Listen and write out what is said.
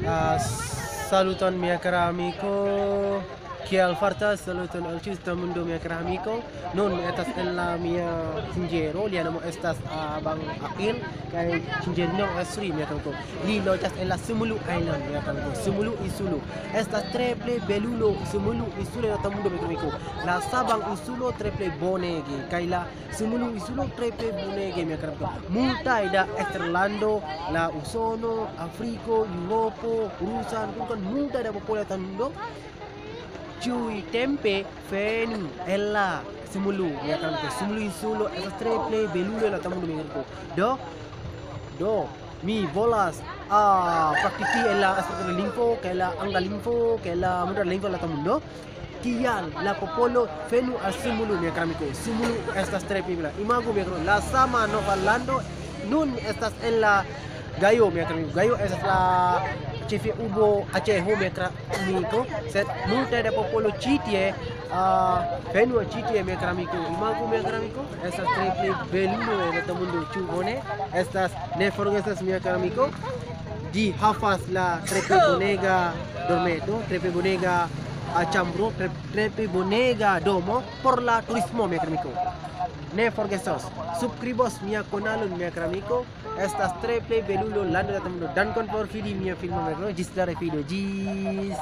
Ah, saluton mia caro amico, kiel fartas? Saluton al ĉiusta mundo mia caro amico. Nun estas en la mia sinĝero, lia nomo estas Abang Ail kaj sinĝerino Sri mia caro amico. Li loĝas en la Sumulu Island mia caro amico. Sumulu Insulo. Estas tre plej belulo Sumulu Insulo en la mundo mia caro amico. La Sabang Insulo tre plej bonege kaj la Sumulu Insulo tre plej bonege mia caro amico. Multaj da eksterlando, la Usono, Afriko, Eŭropo, Rusan, kun multaj da popolo en la mundo. Ciui tempe venu el la Sumulu, ya kan ke Sumulu Insulo estas tre plej belulo la tamundo mengko. Do mi volas praktiki en la aspecto lingvo kaj la angla lingvo kaj la modera lingvo la tamundo. Tial la popolo venu al Sumulu mia kramiko. Sumulu estas tre plej bela. Imagu mia kramiko, la sama nova lando nun estas en la Gayo mia kramiko. Gayo estas la ĉefe urbo Aceho mia kramiko, sed multe da popolo ĉi tie venu ĉi tie mia kramiko. Imagu mia kramiko, estas tre plej belulo en la mundo, ĉu bone? Estas ne forgesas mia kramiko. Ĝi havas la tre plej bonega dormeto, tre plej bonega chambro, tre plej bonega domo por la turismo mia kramiko. Ne forgesos, subscribos mia kanalon mia kramiko. Estas tre plej belulo lando de la mundo. Dankon por vidi mia filmo, ĝis la revido. Ĝis